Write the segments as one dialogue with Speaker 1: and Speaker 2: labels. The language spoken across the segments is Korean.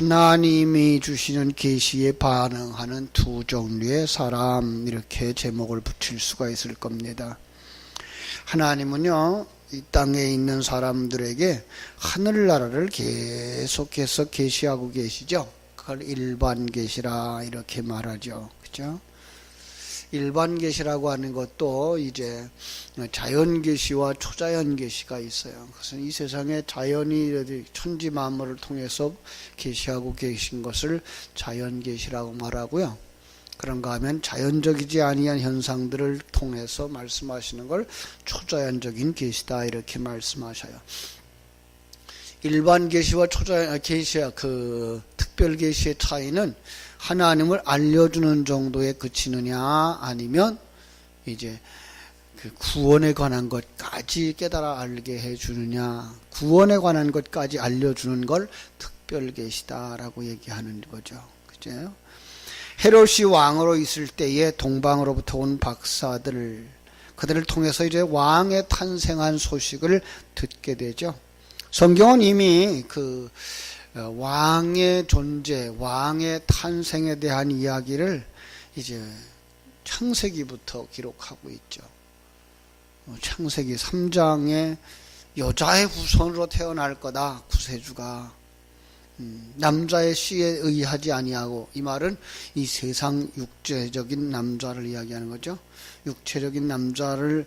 Speaker 1: 하나님이 주시는 계시에 반응하는 두 종류의 사람, 이렇게 제목을 붙일 수가 있을 겁니다. 하나님은요, 이 땅에 있는 사람들에게 하늘나라를 계속해서 계시하고 계시죠. 그걸 일반 계시라 이렇게 말하죠. 그죠? 일반 계시라고 하는 것도 이제 자연 계시와 초자연 계시가 있어요. 그래서 이 세상에 자연이 천지 만물을 통해서 계시하고 계신 것을 자연 계시라고 말하고요. 그런가 하면 자연적이지 아니한 현상들을 통해서 말씀하시는 걸 초자연적인 계시다 이렇게 말씀하셔요. 일반 계시와 초자연 계시와 그 특별 계시의 차이는 하나님을 알려주는 정도에 그치느냐, 아니면 이제 그 구원에 관한 것까지 깨달아 알게 해주느냐, 구원에 관한 것까지 알려주는 걸 특별 계시다라고 얘기하는 거죠. 그죠? 헤롯이 왕으로 있을 때에 동방으로부터 온 박사들, 그들을 통해서 이제 왕의 탄생한 소식을 듣게 되죠. 성경은 이미 그 왕의 존재, 왕의 탄생에 대한 이야기를 이제 창세기부터 기록하고 있죠. 창세기 3장에 여자의 후손으로 태어날 거다, 구세주가. 남자의 씨에 의하지 아니하고, 이 말은 이 세상 육체적인 남자를 이야기하는 거죠. 육체적인 남자를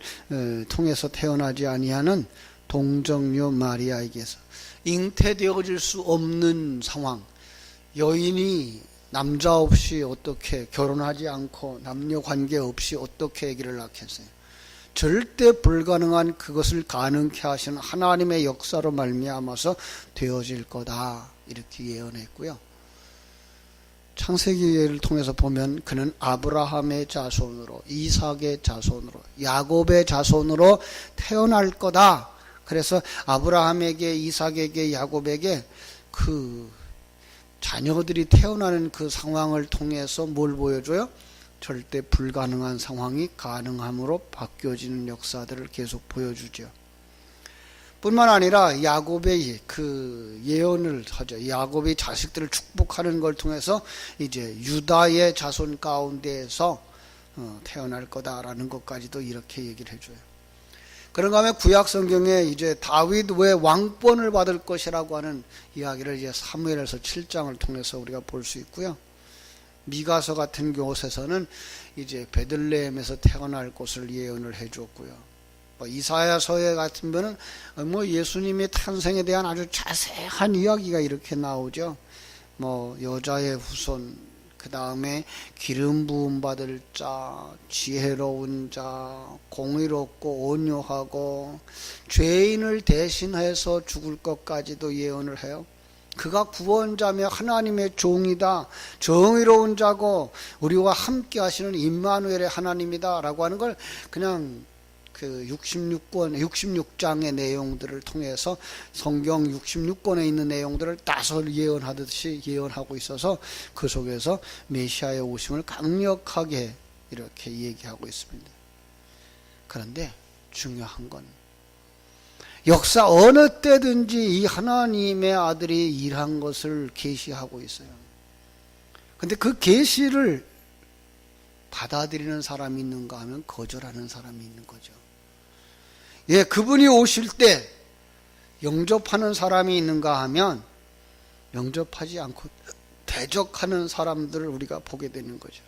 Speaker 1: 통해서 태어나지 아니하는 동정녀 마리아에게서 잉태되어질 수 없는 상황, 여인이 남자 없이 어떻게, 결혼하지 않고 남녀 관계 없이 어떻게 아기를 낳겠어요? 절대 불가능한 그것을 가능케 하시는 하나님의 역사로 말미암아서 되어질 거다, 이렇게 예언했고요. 창세기를 통해서 보면 그는 아브라함의 자손으로, 이삭의 자손으로, 야곱의 자손으로 태어날 거다. 그래서 아브라함에게, 이삭에게, 야곱에게 그 자녀들이 태어나는 그 상황을 통해서 뭘 보여줘요? 절대 불가능한 상황이 가능함으로 바뀌어지는 역사들을 계속 보여주죠. 뿐만 아니라 야곱의 그 예언을 하죠. 야곱이 자식들을 축복하는 걸 통해서 이제 유다의 자손 가운데에서 태어날 거다라는 것까지도 이렇게 얘기를 해줘요. 그런가 하면 구약 성경에 이제 다윗 왜 왕권을 받을 것이라고 하는 이야기를 이제 사무엘에서 7장을 통해서 우리가 볼 수 있고요. 미가서 같은 곳에서는 이제 베들레헴에서 태어날 것을 예언을 해줬고요. 이사야서에 같은 경우는 예수님의 탄생에 대한 아주 자세한 이야기가 이렇게 나오죠. 여자의 후손, 그 다음에 기름 부음 받을 자, 지혜로운 자, 공의롭고 온유하고 죄인을 대신해서 죽을 것까지도 예언을 해요. 그가 구원자며 하나님의 종이다, 정의로운 자고 우리와 함께 하시는 임마누엘의 하나님이다 라고 하는 걸 그냥 그 66장의 내용들을 통해서 성경 66권에 있는 내용들을 따서 예언하듯이 예언하고 있어서 그 속에서 메시아의 오심을 강력하게 이렇게 얘기하고 있습니다. 그런데 중요한 건 역사 어느 때든지 이 하나님의 아들이 일한 것을 계시하고 있어요. 근데 그 계시를 받아들이는 사람이 있는가 하면 거절하는 사람이 있는 거죠. 그분이 오실 때 영접하는 사람이 있는가 하면 영접하지 않고 대적하는 사람들을 우리가 보게 되는 거죠.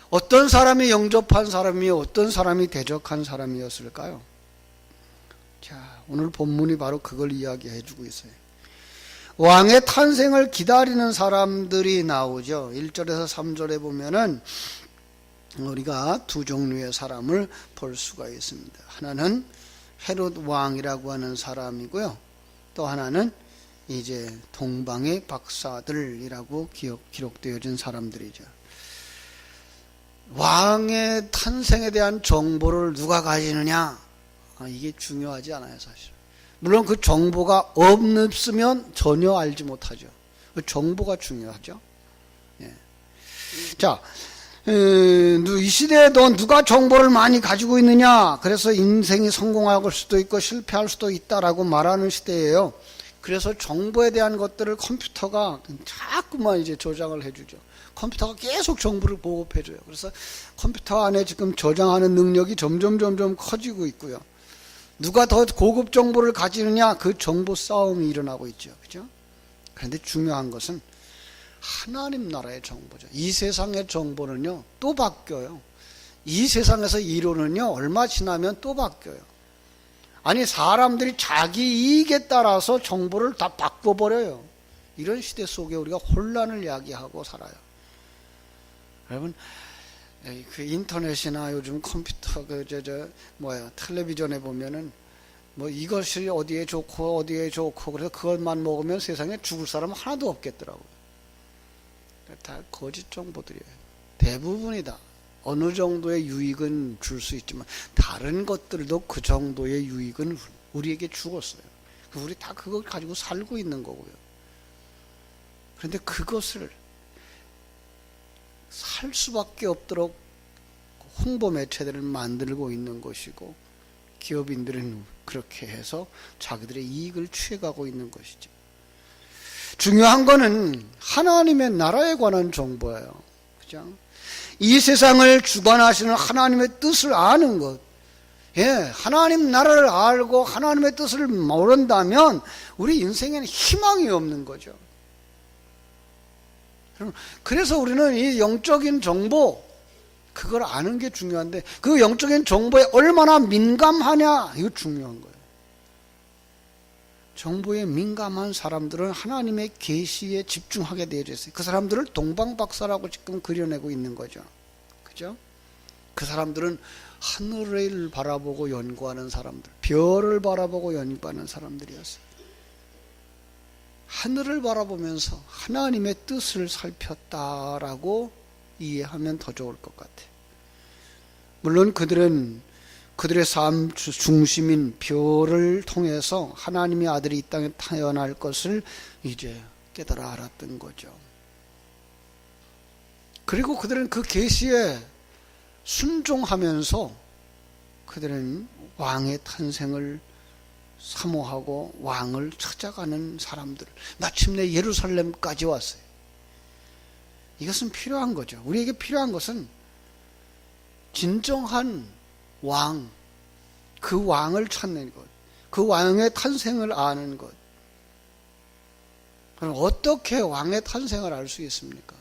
Speaker 1: 어떤 사람이 영접한 사람이, 어떤 사람이 대적한 사람이었을까요? 자, 오늘 본문이 바로 그걸 이야기해 주고 있어요. 왕의 탄생을 기다리는 사람들이 나오죠. 1절에서 3절에 보면은 우리가 두 종류의 사람을 볼 수가 있습니다. 하나는 헤롯 왕이라고 하는 사람이고요. 또 하나는 이제 동방의 박사들이라고 기록되어진 사람들이죠. 왕의 탄생에 대한 정보를 누가 가지느냐, 이게 중요하지 않아요, 사실. 물론 그 정보가 없으면 전혀 알지 못하죠. 그 정보가 중요하죠. 자, 이 시대에 너 누가 정보를 많이 가지고 있느냐, 그래서 인생이 성공할 수도 있고 실패할 수도 있다라고 말하는 시대예요. 그래서 정보에 대한 것들을 컴퓨터가 자꾸만 이제 저장을 해주죠. 컴퓨터가 계속 정보를 보급해줘요. 그래서 컴퓨터 안에 지금 저장하는 능력이 점점 커지고 있고요. 누가 더 고급 정보를 가지느냐, 그 정보 싸움이 일어나고 있죠. 그죠? 그런데 중요한 것은 하나님 나라의 정보죠. 이 세상의 정보는요, 또 바뀌어요. 이 세상에서 이론은요, 얼마 지나면 또 바뀌어요. 아니, 사람들이 자기 이익에 따라서 정보를 다 바꿔버려요. 이런 시대 속에 우리가 혼란을 야기하고 살아요. 여러분, 그 인터넷이나 요즘 컴퓨터, 텔레비전에 보면은, 이것이 어디에 좋고, 그래서 그것만 먹으면 세상에 죽을 사람 하나도 없겠더라고요. 다 거짓 정보들이에요. 대부분이다. 어느 정도의 유익은 줄 수 있지만 다른 것들도 그 정도의 유익은 우리에게 주었어요. 우리 다 그걸 가지고 살고 있는 거고요. 그런데 그것을 살 수밖에 없도록 홍보 매체들을 만들고 있는 것이고, 기업인들은 그렇게 해서 자기들의 이익을 취해가고 있는 것이죠. 중요한 거는 하나님의 나라에 관한 정보예요. 그죠? 이 세상을 주관하시는 하나님의 뜻을 아는 것. 하나님 나라를 알고 하나님의 뜻을 모른다면 우리 인생에는 희망이 없는 거죠. 그래서 우리는 이 영적인 정보, 그걸 아는 게 중요한데, 그 영적인 정보에 얼마나 민감하냐, 이거 중요한 거예요. 정보에 민감한 사람들은 하나님의 계시에 집중하게 되어 있어요. 그 사람들을 동방박사라고 지금 그려내고 있는 거죠. 그죠? 그 사람들은 하늘을 바라보고 연구하는 사람들, 별을 바라보고 연구하는 사람들이었어요. 하늘을 바라보면서 하나님의 뜻을 살폈다라고 이해하면 더 좋을 것 같아요. 물론 그들의 삶 중심인 별을 통해서 하나님의 아들이 이 땅에 태어날 것을 이제 깨달아 알았던 거죠. 그리고 그들은 그 계시에 순종하면서 그들은 왕의 탄생을 사모하고 왕을 찾아가는 사람들, 마침내 예루살렘까지 왔어요. 이것은 필요한 거죠. 우리에게 필요한 것은 진정한 왕, 그 왕을 찾는 것, 그 왕의 탄생을 아는 것. 그럼 어떻게 왕의 탄생을 알 수 있습니까?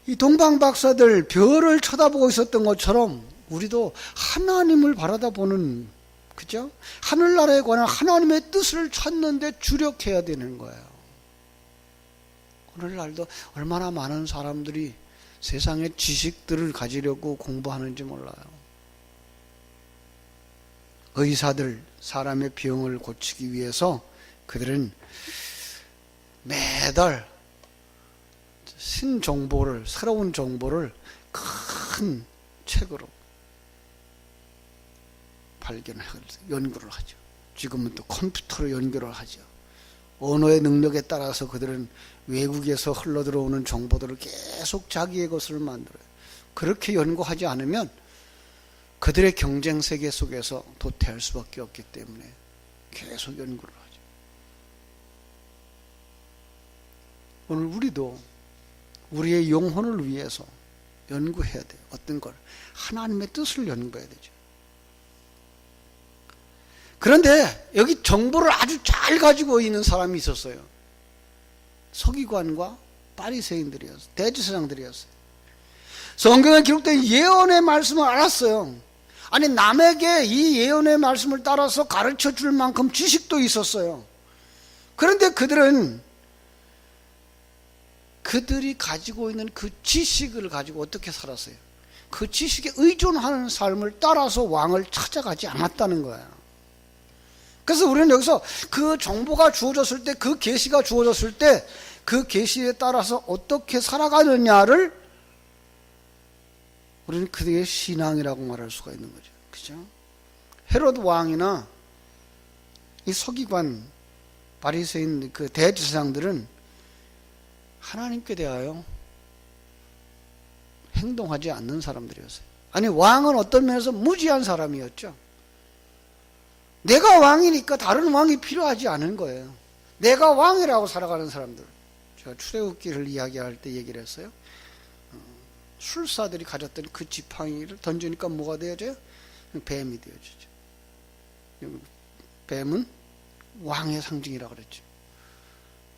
Speaker 1: 이 동방박사들 별을 쳐다보고 있었던 것처럼 우리도 하나님을 바라다보는, 그죠? 하늘나라에 관한 하나님의 뜻을 찾는데 주력해야 되는 거예요. 오늘날도 얼마나 많은 사람들이 세상의 지식들을 가지려고 공부하는지 몰라요. 의사들, 사람의 병을 고치기 위해서 그들은 매달 신정보를, 새로운 정보를 큰 책으로 발견하고 연구를 하죠. 지금은 또 컴퓨터로 연구를 하죠. 언어의 능력에 따라서 그들은 외국에서 흘러들어오는 정보들을 계속 자기의 것을 만들어요. 그렇게 연구하지 않으면 그들의 경쟁 세계 속에서 도태할 수밖에 없기 때문에 계속 연구를 하죠. 오늘 우리도 우리의 영혼을 위해서 연구해야 돼요. 어떤 걸? 하나님의 뜻을 연구해야 되죠. 그런데 여기 정보를 아주 잘 가지고 있는 사람이 있었어요. 서기관과 바리새인들이었어요. 대제사장들이었어요. 성경에 기록된 예언의 말씀을 알았어요. 아니, 남에게 이 예언의 말씀을 따라서 가르쳐 줄 만큼 지식도 있었어요. 그런데 그들이 가지고 있는 그 지식을 가지고 어떻게 살았어요? 그 지식에 의존하는 삶을 따라서 왕을 찾아가지 않았다는 거예요. 그래서 우리는 여기서 그 정보가 주어졌을 때, 그 계시가 주어졌을 때 그 계시에 따라서 어떻게 살아가느냐를 우리는 그들의 신앙이라고 말할 수가 있는 거죠. 그죠? 헤로드 왕이나 이 서기관, 바리새인, 그 대제사장들은 하나님께 대하여 행동하지 않는 사람들이었어요. 아니, 왕은 어떤 면에서 무지한 사람이었죠. 내가 왕이니까 다른 왕이 필요하지 않은 거예요. 내가 왕이라고 살아가는 사람들. 제가 출애굽기를 이야기할 때 얘기를 했어요. 술사들이 가졌던 그 지팡이를 던지니까 뭐가 되어져요? 뱀이 되어지죠. 뱀은 왕의 상징이라고 그랬죠.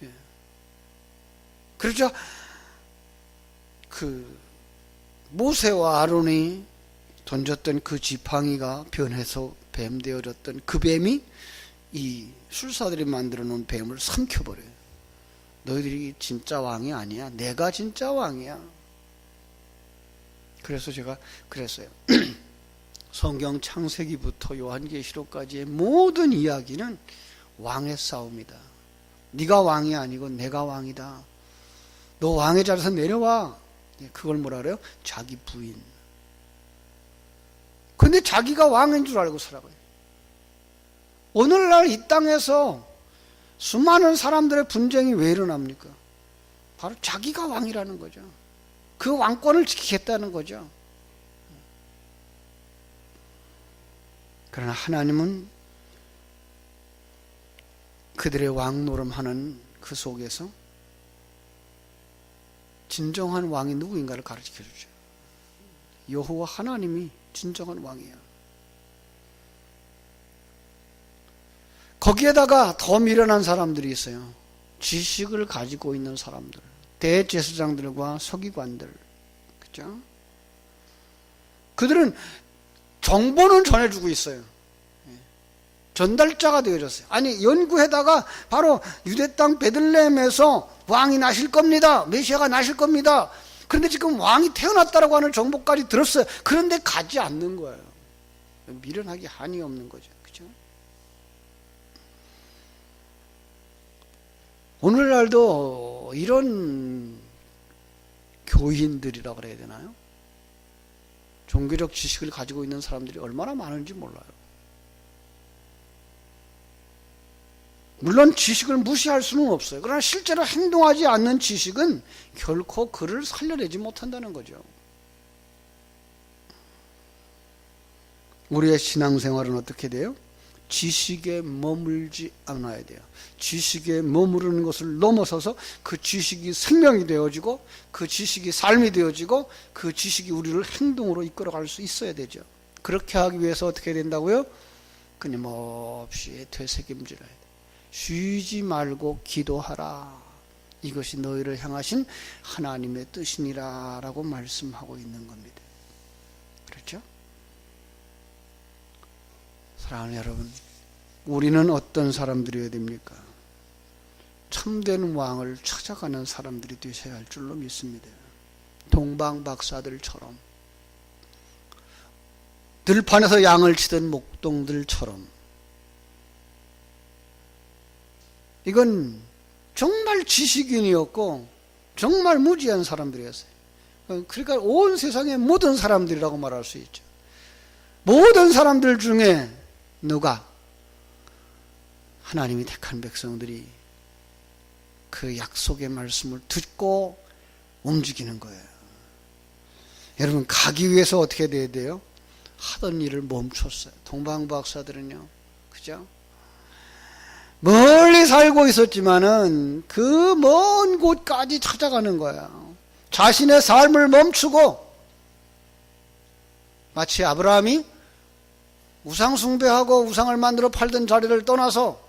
Speaker 1: 예. 그렇죠. 그 모세와 아론이 던졌던 그 지팡이가 변해서 뱀 되어졌던 그 뱀이 이 술사들이 만들어 놓은 뱀을 삼켜버려요. 너희들이 진짜 왕이 아니야. 내가 진짜 왕이야. 그래서 제가 그랬어요. 성경 창세기부터 요한계시록까지의 모든 이야기는 왕의 싸움이다. 네가 왕이 아니고 내가 왕이다. 너 왕의 자리에서 내려와. 그걸 뭐라 그래요? 자기 부인. 근데 자기가 왕인 줄 알고 살아가요. 오늘날 이 땅에서 수많은 사람들의 분쟁이 왜 일어납니까? 바로 자기가 왕이라는 거죠. 그 왕권을 지키겠다는 거죠. 그러나 하나님은 그들의 왕노름하는 그 속에서 진정한 왕이 누구인가를 가르쳐 주죠. 여호와 하나님이 진정한 왕이야. 거기에다가 더 미련한 사람들이 있어요. 지식을 가지고 있는 사람들, 대제사장들과 서기관들, 그죠? 그들은 정보는 전해주고 있어요. 전달자가 되어졌어요. 아니, 연구에다가 바로 유대 땅 베들레헴에서 왕이 나실 겁니다. 메시아가 나실 겁니다. 그런데 지금 왕이 태어났다라고 하는 정보까지 들었어요. 그런데 가지 않는 거예요. 미련하기 한이 없는 거죠. 그죠? 오늘날도 이런 교인들이라고 그래야 되나요? 종교적 지식을 가지고 있는 사람들이 얼마나 많은지 몰라요. 물론 지식을 무시할 수는 없어요. 그러나 실제로 행동하지 않는 지식은 결코 그를 살려내지 못한다는 거죠. 우리의 신앙생활은 어떻게 돼요? 지식에 머물지 않아야 돼요. 지식에 머무르는 것을 넘어서서 그 지식이 생명이 되어지고 그 지식이 삶이 되어지고 그 지식이 우리를 행동으로 이끌어갈 수 있어야 되죠. 그렇게 하기 위해서 어떻게 된다고요? 끊임없이 되새김질해야 돼요. 쉬지 말고 기도하라. 이것이 너희를 향하신 하나님의 뜻이니라 라고 말씀하고 있는 겁니다. 그렇죠? 사랑하는 여러분, 우리는 어떤 사람들이어야 됩니까? 참된 왕을 찾아가는 사람들이 되셔야 할 줄로 믿습니다. 동방박사들처럼, 들판에서 양을 치던 목동들처럼. 이건 정말 지식인이었고 정말 무지한 사람들이었어요. 그러니까 온 세상의 모든 사람들이라고 말할 수 있죠. 모든 사람들 중에 누가? 하나님이 택한 백성들이 그 약속의 말씀을 듣고 움직이는 거예요. 여러분, 가기 위해서 어떻게 돼야 돼요? 하던 일을 멈췄어요. 동방박사들은요, 그죠? 멀리 살고 있었지만은 그 먼 곳까지 찾아가는 거예요. 자신의 삶을 멈추고, 마치 아브라함이 우상 숭배하고 우상을 만들어 팔던 자리를 떠나서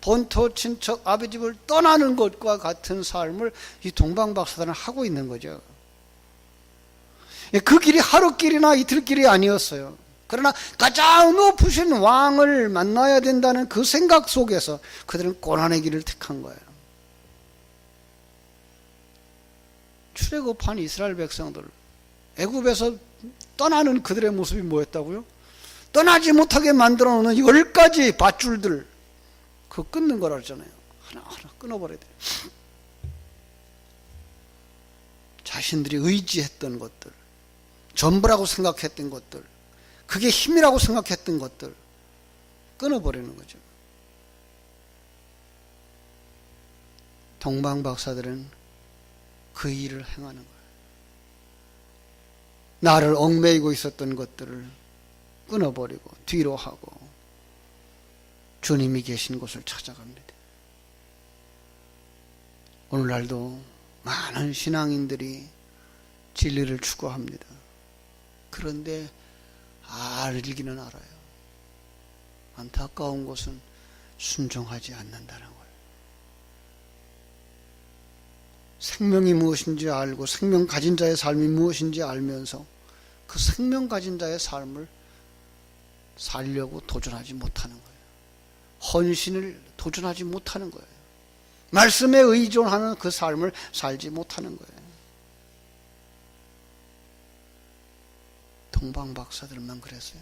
Speaker 1: 본토 친척 아버집을 떠나는 것과 같은 삶을 이 동방박사들은 하고 있는 거죠. 그 길이 하루길이나 이틀길이 아니었어요. 그러나 가장 높으신 왕을 만나야 된다는 그 생각 속에서 그들은 고난의 길을 택한 거예요. 출애굽한 이스라엘 백성들, 애굽에서 떠나는 그들의 모습이 뭐였다고요? 떠나지 못하게 만들어 놓는 10가지 밧줄들, 그거 끊는 거라 그러잖아요. 하나하나 끊어버려야 돼요. 자신들이 의지했던 것들, 전부라고 생각했던 것들, 그게 힘이라고 생각했던 것들 끊어버리는 거죠. 동방박사들은 그 일을 행하는 거예요. 나를 얽매이고 있었던 것들을 끊어버리고 뒤로 하고, 주님이 계신 곳을 찾아갑니다. 오늘날도 많은 신앙인들이 진리를 추구합니다. 그런데 알기는 알아요. 안타까운 것은 순종하지 않는다는 거예요. 생명이 무엇인지 알고 생명 가진 자의 삶이 무엇인지 알면서 그 생명 가진 자의 삶을 살려고 도전하지 못하는 거예요. 헌신을 도전하지 못하는 거예요. 말씀에 의존하는 그 삶을 살지 못하는 거예요. 동방 박사들만 그랬어요.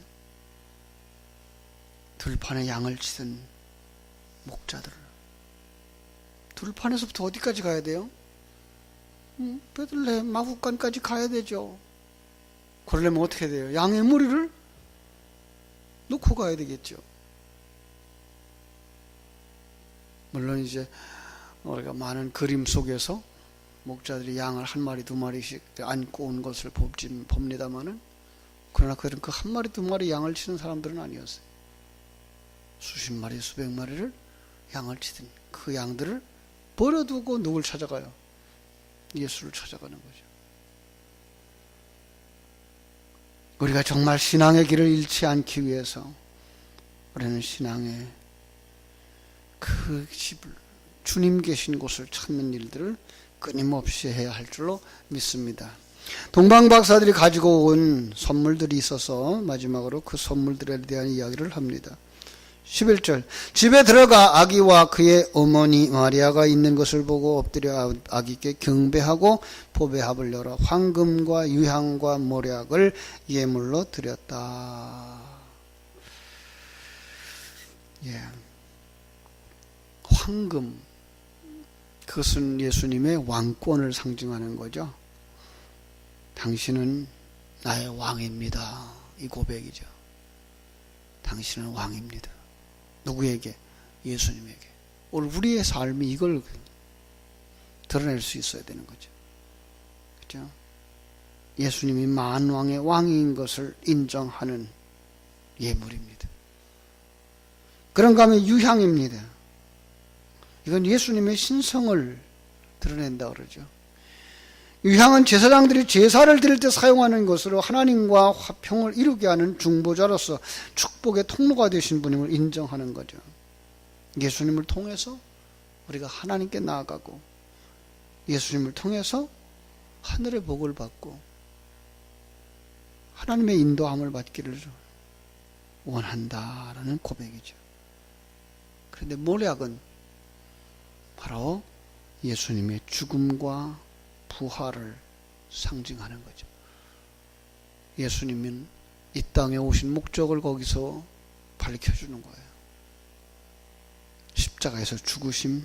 Speaker 1: 들판에 양을 치던 목자들. 들판에서부터 어디까지 가야 돼요? 베들레헴 마구간까지 가야 되죠. 그러려면 어떻게 돼요? 양의 무리를 놓고 가야 되겠죠. 물론 이제 우리가 많은 그림 속에서 목자들이 양을 한 마리 두 마리씩 안고 온 것을 봅니다만은, 그러나 그들은 그 한 마리 두 마리 양을 치는 사람들은 아니었어요. 수십 마리 수백 마리를 양을 치던 그 양들을 버려두고 누굴 찾아가요? 예수를 찾아가는 거죠. 우리가 정말 신앙의 길을 잃지 않기 위해서 우리는 신앙의 그 집을, 주님 계신 곳을 찾는 일들을 끊임없이 해야 할 줄로 믿습니다. 동방 박사들이 가지고 온 선물들이 있어서 마지막으로 그 선물들에 대한 이야기를 합니다. 11절, 집에 들어가 아기와 그의 어머니 마리아가 있는 것을 보고 엎드려 아기께 경배하고 보배합을 열어 황금과 유향과 모략을 예물로 드렸다. 황금, 그것은 예수님의 왕권을 상징하는 거죠. 당신은 나의 왕입니다. 이 고백이죠. 당신은 왕입니다. 누구에게? 예수님에게. 오늘 우리의 삶이 이걸 드러낼 수 있어야 되는 거죠. 그렇죠? 예수님이 만왕의 왕인 것을 인정하는 예물입니다. 그런가 하면 유향입니다. 이건 예수님의 신성을 드러낸다 그러죠. 유향은 제사장들이 제사를 드릴 때 사용하는 것으로 하나님과 화평을 이루게 하는 중보자로서 축복의 통로가 되신 분임을 인정하는 거죠. 예수님을 통해서 우리가 하나님께 나아가고 예수님을 통해서 하늘의 복을 받고 하나님의 인도함을 받기를 원한다라는 고백이죠. 그런데 모략은 바로 예수님의 죽음과 부활을 상징하는 거죠. 예수님은 이 땅에 오신 목적을 거기서 밝혀주는 거예요. 십자가에서 죽으심,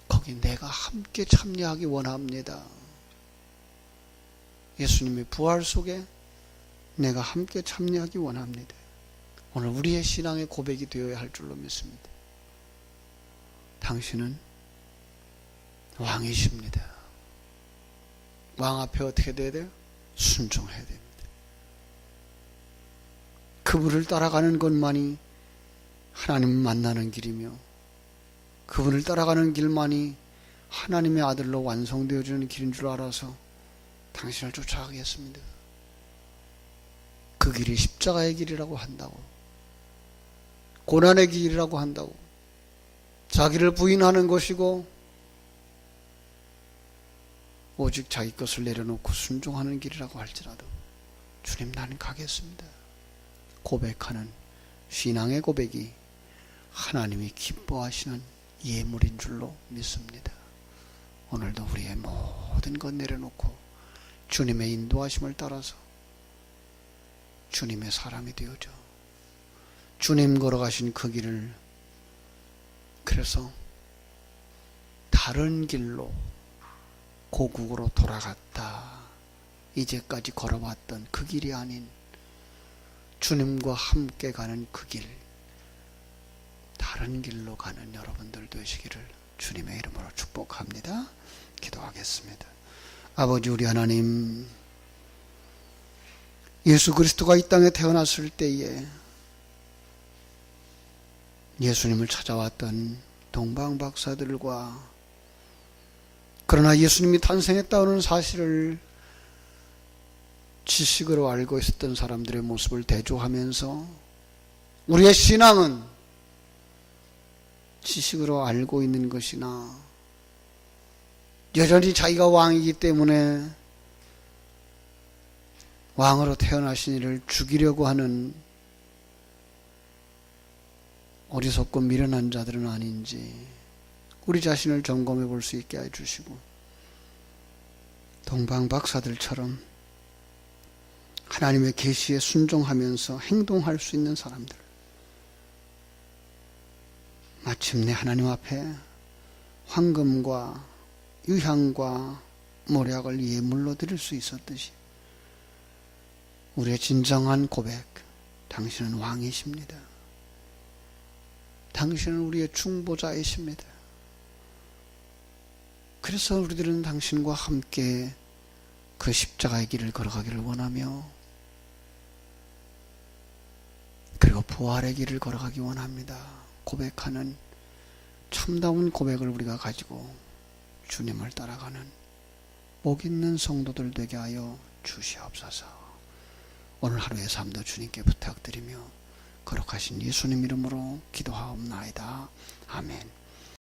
Speaker 1: 거기 내가 함께 참여하기 원합니다. 예수님의 부활 속에 내가 함께 참여하기 원합니다. 오늘 우리의 신앙의 고백이 되어야 할 줄로 믿습니다. 당신은 왕이십니다. 왕 앞에 어떻게 돼야 돼요? 순종해야 됩니다. 그분을 따라가는 것만이 하나님 만나는 길이며 그분을 따라가는 길만이 하나님의 아들로 완성되어지는 길인 줄 알아서 당신을 쫓아가겠습니다. 그 길이 십자가의 길이라고 한다고, 고난의 길이라고 한다고, 자기를 부인하는 것이고 오직 자기 것을 내려놓고 순종하는 길이라고 할지라도 주님, 나는 가겠습니다. 고백하는 신앙의 고백이 하나님이 기뻐하시는 예물인 줄로 믿습니다. 오늘도 우리의 모든 것 내려놓고 주님의 인도하심을 따라서 주님의 사람이 되어져 주님 걸어가신 그 길을, 그래서 다른 길로 고국으로 돌아갔다. 이제까지 걸어왔던 그 길이 아닌 주님과 함께 가는 그 길, 다른 길로 가는 여러분들 되시기를 주님의 이름으로 축복합니다. 기도하겠습니다. 아버지 우리 하나님, 예수 그리스도가 이 땅에 태어났을 때에 예수님을 찾아왔던 동방박사들과 그러나 예수님이 탄생했다는 사실을 지식으로 알고 있었던 사람들의 모습을 대조하면서 우리의 신앙은 지식으로 알고 있는 것이나 여전히 자기가 왕이기 때문에 왕으로 태어나신 이를 죽이려고 하는 어리석고 미련한 자들은 아닌지 우리 자신을 점검해 볼 수 있게 해주시고 동방박사들처럼 하나님의 계시에 순종하면서 행동할 수 있는 사람들, 마침내 하나님 앞에 황금과 유향과 모략을 예물로 드릴 수 있었듯이 우리의 진정한 고백, 당신은 왕이십니다. 당신은 우리의 중보자이십니다. 그래서 우리들은 당신과 함께 그 십자가의 길을 걸어가기를 원하며 그리고 부활의 길을 걸어가기 원합니다. 고백하는 참다운 고백을 우리가 가지고 주님을 따라가는 복 있는 성도들 되게 하여 주시옵소서. 오늘 하루의 삶도 주님께 부탁드리며 거룩하신 예수님 이름으로 기도하옵나이다. 아멘.